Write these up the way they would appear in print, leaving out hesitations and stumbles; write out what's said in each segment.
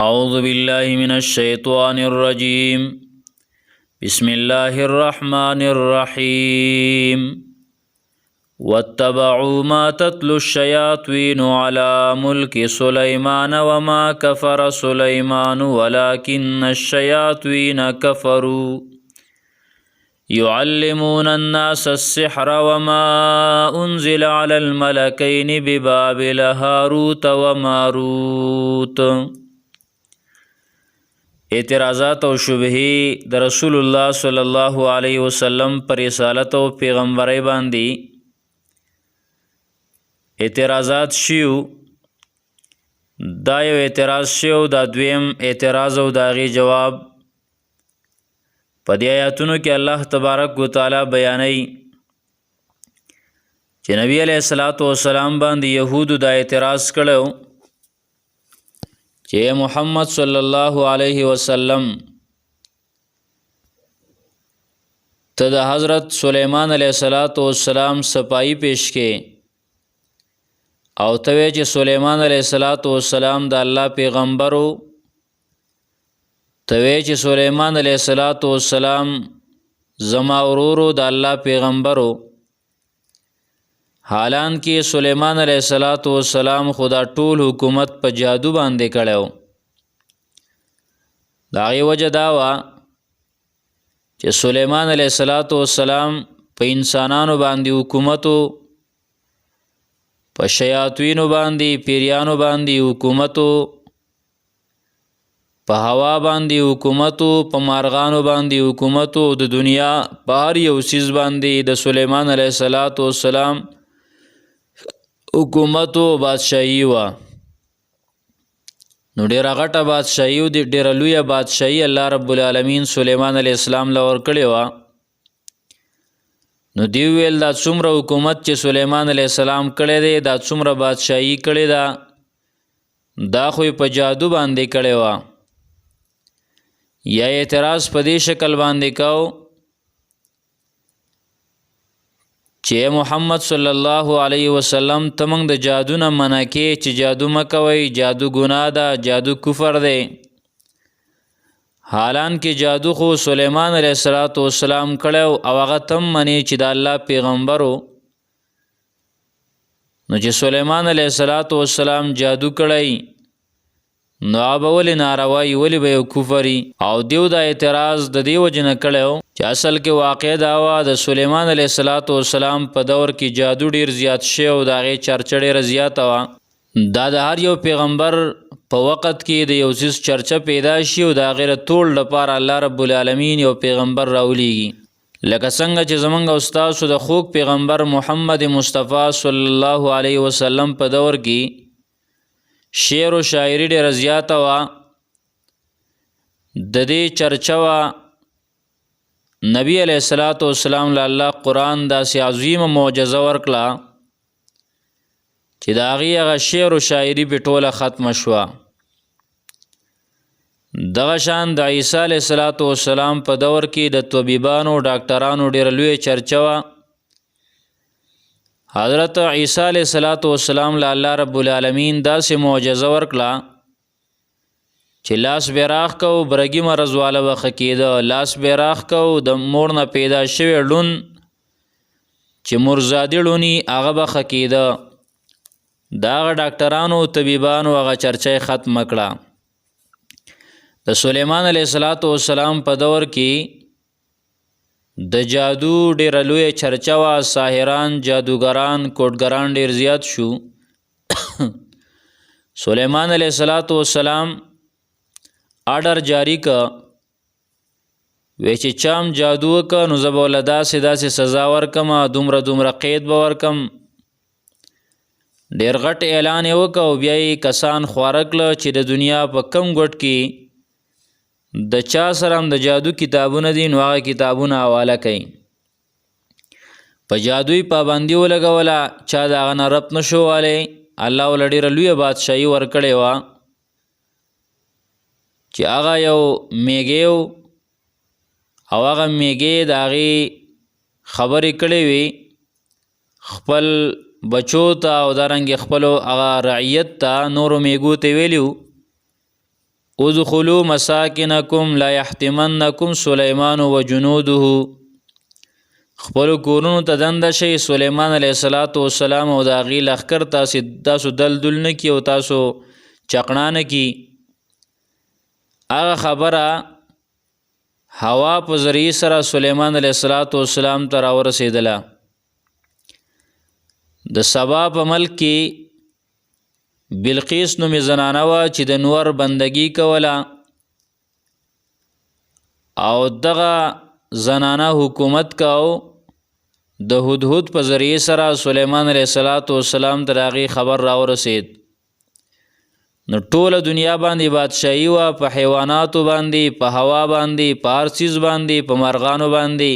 أعوذ بالله من الشيطان الرجيم. بسم الله الرحمن الرحيم. واتبعوا ما تتلو الشياطين على ملك سليمان وما كفر سليمان ولكن الشياطين كفروا يعلمون الناس السحر وما أنزل على الملكين ببابل هاروت وماروت. اعتراضات او شبهی د رسول الله صلی الله علیه وسلم پر رسالت او پیغمبرۍ باندې اعتراضات شیو. دا یو اعتراض شیو، دا دویم اعتراض او دا غي جواب په دې آیاتونو کې الله تبارک وتعالى بیانوي چې نبی علیہ الصلوۃ والسلام باندې يهودو دا اعتراض کړو چې محمد صلی الله علیه وسلم ته د حضرت سلیمان علیه السلام صفائی پیش کې او ته چې سلیمان علیه السلام د الله پیغمبرو، ته چې سلیمان علیه السلام زما ورورو د الله پیغمبرو، حالان کې سلیمان علیه السلام خدا ټول حکومت په جادو باندې کړو. دا غي وجه دا وا چې سلیمان علیه السلام په انسانانو باندې حکومتو، په شیاطینو باندې، پیریانو باندې حکومتو، په هوا باندې حکومتو، په مارغانو باندې حکومتو، د دنیا په هر یو څیز باندې د سلیمان علیه السلام حکومت او بادشاہي وا. نو ډیره غټه بادشاہي او ډیره لویه بادشاہي الله رب العالمین سلیمان علیه السلام لور کړی وا. نو دی ویل دا څومره حکومت چې سلیمان علیه السلام کړی دی، دا څومره بادشاہي کړی دا خو په جادو باندې کړی وا. یا اعتراض په دې شکل باندې کو چې محمد صلی الله علیه وسلم تمنګ د جادو نه منع کې چې جادو مکوئ، جادو ګناه ده، جادو کفر دی. حالان کې جادو خو سلیمان علیه السلام کړو او هغه تم منی چې د الله پیغمبرو. نو چې سلیمان علیه السلام جادو کړی نو هغه ولې ناروایی، ولې به یو کفري؟ او دیو دا اعتراض د دې وجې نه کړی چې اصل کې واقع دا وه د سلیمان علیه السلام په دور کې جادو ډېر زیات شوی او د هغې چرچه ډېره زیاته وه. دا د هر یو پیغمبر په وخت کې د یو څیز چرچه پیدا شي او د هغې ټول لپاره الله رب العالمین یو پیغمبر راولیږي. لکه څنګه چې زمونږ او ستاسو د خوږ پیغمبر محمد مصطفی صلی الله علیه وسلم په دور کې شعر و شاعری ډېره زیاته وه، د دې چرچه وه. نبی علیه السلام له الله قرآن داسې عظیمه معجزه ورکړه چې د هغې هغه شعر و شاعري پې ټوله ختمه شوه. دغه شان د عیسی علیه السلام په دور کې د طبیبانو ډاکټرانو ډېره لویه چرچه وه. حضرت عیسی علیه السلام له الله رب العالمین داسې معجزه ورکړه چې لاس به راخ کو برګي مرض والا به ښه کېده، لاس به راخ کو د مور نه پیدا شوی ړوند چې مرزادي ړوني هغه به ښه کېده. د هغه ډاکټرانو طبیبانو هغه چرچه یې ختمه کړه. د سلیمان علیه السلام په دور کې د جادو ډېره لویه چرچه وه. ساحران، جادوګران، کوډګران ډېر زیات شو. سلیمان علیه السلام آرډر جاری که وی چې چام جادو وکړه نو زه به ورله داسې داسې سزا ورکم، دومره دومره قید به ورکم. ډېر غټ اعلان یې وکړه او بیا یې کسان خواره کړه چې د دنیا په کم ګوټ کې د چا سره هم د جادو کتابونه دي نو هغه کتابونه حواله کوي. په جادوی پابندي ولګوله، چا د هغه نه ربط نشو والی. الله ورله ډېره لویه بادشاهي ورکړې وه چې هغه یو میږی و او هغه میږی د هغې خبرې کړې وي خپل بچو ته او دارنګې خپلو هغه رعیت ته، نورو میږو ته ویلي وو ادخلوا مساکنکم لا یحتمنکم سلیمان و جنوده. خپل کورونو ته دنده شي، سلیمان علیه السلام او د هغې لښکر تاسو دلدل نه کي او تاسو چقڼا نه کي. هغه خبره هوا په ذریعې سره سلیمان علیه السلام ته راورسېدله. د سبا په ملک کې بلقیس نومې زنانه وه چې د نور بندګي کوله، او دغه زنانه حکومت کاو. د هدهد په ذریعې سره سلیمان علیه السلام ته د هغې خبر راورسېد. نو ټوله دنیا باندې بادشاهي وه، په حیواناتو باندې، په هوا باندې، په هر څیز باندې، په مرغانو باندې.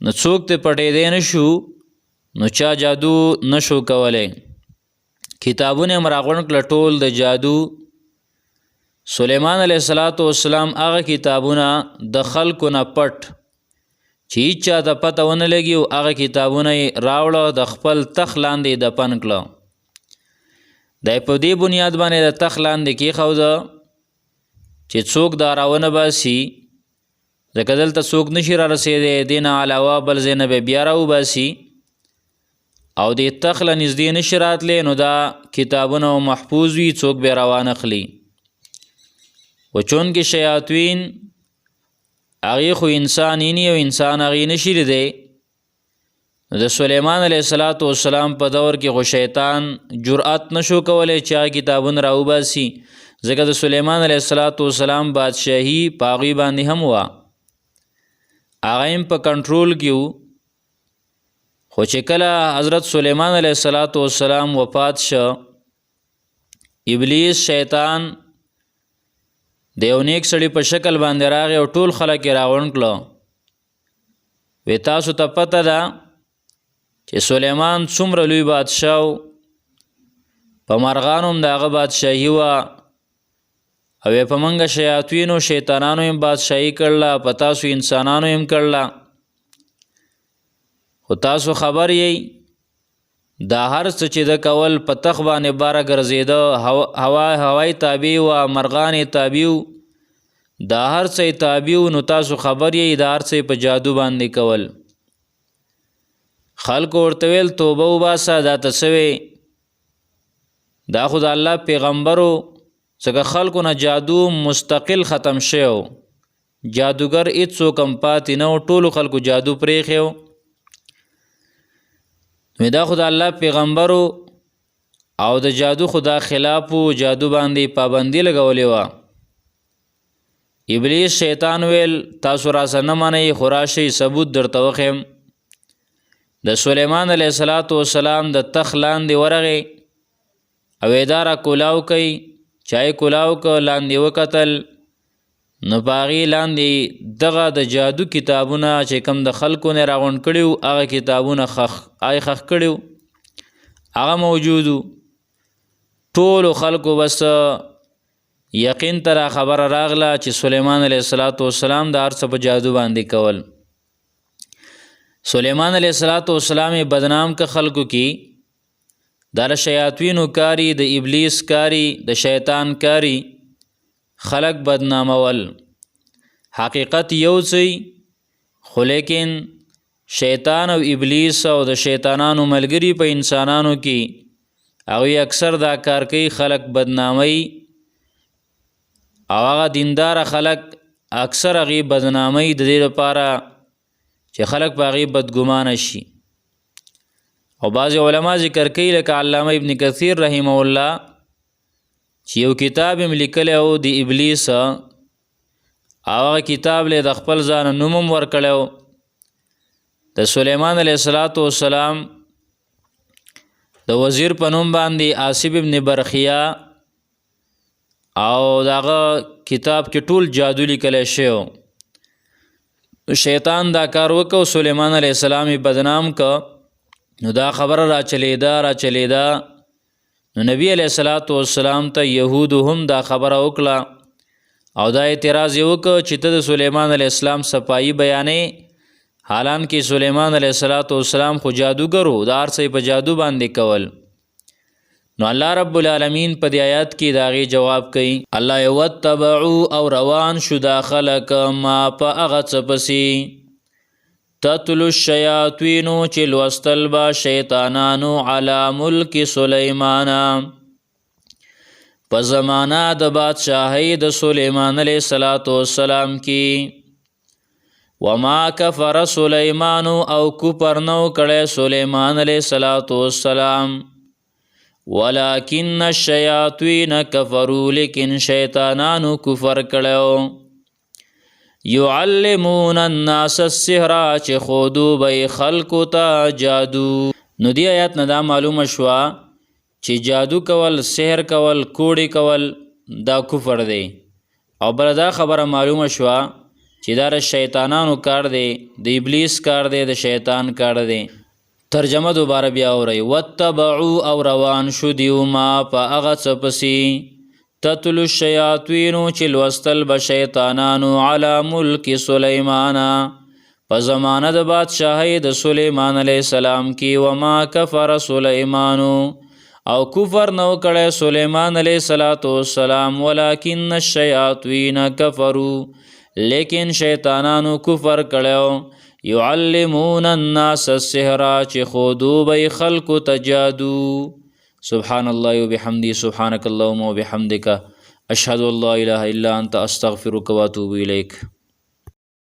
نو څوک ته پټېدی نه شو، نو چا جادو نشو کولی. کتابونه هم راغونډ کړه ټول د جادو. سلیمان علیه السلام هغه کتابونه د خلکو نه پټ چې هیچ چا ته پته ونه لګي، او هغه کتابونه یې راوړه د خپل تخت لاندې دفن کړه. دی په دې بنیاد باندې د تخت لاندې کېښوده چې څوک دا راونه باسي، ځکه دلته څوک نشي را رسېدی، دې نه علاوه بل ځای نه به بیا راوباسي او دې تخت له نږدې نشي راتلی، نو دا کتابونه محفوظ وي، څوک به یې راوانخلي. و چونکې شیاطین هغې خو انسان یې او انسان هغې نشي لیدی. د سلیمان علیه السلام په دور کې خو شیطان جرأت نشو کولی چې هغه کتابونه راوباسي، ځکه د سلیمان علیه السلام بادشاهي په هغوی باندې هم وه، هغه هم په کنټرول کې و. خو چې کله حضرت سلیمان علیه السلام وفات شه، ابلیس شیطان د یو نیک سړي په شکل باندې راغی او ټول خلک یې راغونډ کړه. وی تاسو ته پته ده چې سلیمان څومره لوی بادشاه و، په مرغانو هم د هغه بادشاهي وه، او یې په موږ شیاطینو شیطانانو هم بادشاهي کړله، په تاسو انسانانو هم کړله. خو تاسو خبر یی دا هر څه چې د کول په تخت باندې باره ګرځېده، هوای تابع وه، مرغان یې تابع و، دا هر څه یې تابع و. نو تاسو خبر یی دا هر څه په جادو باندې کول. خلکو ورته ویل توبه وباسه، دا ته څه وی؟ دا خو د الله پیغمبر و، ځکه خلکو نه جادو مستقل ختم شوی و، جادوګر هېڅوک هم پاتې نه و، ټولو خلکو جادو پرېښی و. نو دا خو د الله پیغمبر و او د جادو خو دا خلاف و، جادو باندې پابندي لګولې وه. ابلیس شیطان ویل تاسو راسه نه منئ، خو راشئ ثبوت درته وښیم. د سلیمان علیه السلام د تخت لاندې ورغی او یې دا را کولاو کوي، چا یې کولاو که لاندې وکتل، نو په هغې لاندې دغه د جادو کتابونه چې کوم د خلکو نه راغونډ کړي وو، هغه کتابونه خښ کړي وو، هغه موجود وو. ټولو خلکو بس یقین ته را خبره راغله چې سلیمان علیه السلام د هر څه په جادو باندې کول. سلیمان علیه السلام بدنام که خلکو کی، دا د شیاطینو کاری، د ابلیس کاری، د شیطان کاری، خلق بدنامول. حقیقت یو څه، خو لیکن شیطان او ابلیس او د شیطانانو ملګري په انسانانو کې هغوی اکثر دا کار کوي، خلق بدنامي، او هغه دیندار خلق اکثر هغې بدنامي د دې لپاره چې خلق په هغې بدګمانه شي. او بعضې علما ذکر کوي لکه علامه ابن کثیر رحمه الله چې یو کتاب هم لیکلی و د ابلیس، او هغه کتاب له د خپل ځانه نوم هم ورکړی و. د سلیمان علیه السلام د وزیر په نوم باندې آصف ابن برخیه، او دغه کتاب کې ټول جادو لیکلی شوی. شیطان دا کار وکړ، سلیمان علیه السلام یې بدنام که، نو دا خبره را چلیده. نو نبی علیه السلام ته یهودو هم دا خبره وکړه، او دا اعتراض یې وکړ چې ته د سلیمان علیه السلام صفایي بیانې، حالانکه سلیمان علیه السلام خو جادوګر و، دا هر څه په جادو باندې کول. نو الله رب العالمین په دې آیات کې داغي جواب کوي. الله یې وتبعوا او روان شو دا خلک ما په هغه څه پسې تتلو الشیاطینو چې لوستل به شیطانانو علی ملک سلیمان په زمانه د بادشاهۍ د سلیمان علیه السلام کې. وما کفر سلیمان او کفر نو کړی سلیمان علیه السلام ولکن الشیاطین کفروا لیکن شیطانانو کفر کړو. یعلمون الناس السحر چې خودو به خلقو ته جادو. نو دی آیات نه دا معلومه شوه چې جادو کول، سحر کول، کوډې کول دا کفر دی. او بل دا خبره معلومه شوه چې دا د شیطانانو کار دی، د ابلیس کار دی، د شیطان کار دی. ترجمه دوباره بیا اورئ. وتبعوا او روان شو دیو ما په هغه څه پسې تتلو الشیاطینو چې لوستل به شیطانانو علی ملک سلیمان په زمانه د بادشاهۍ د سلیمان علیه السلام کې. وما کفر سلیمانو او کفر نو کړی سلیمان علیه السلام ولکن الشیاطین کفروا لیکن شیطانانو کفر کړو. یعلمون الناس السحر چې خودو به خلقو ته جادو. سبحان الله وبحمده سبحانك اللهم وبحمدك اشهد ان لا اله الا انت استغفرك واتوب اليك.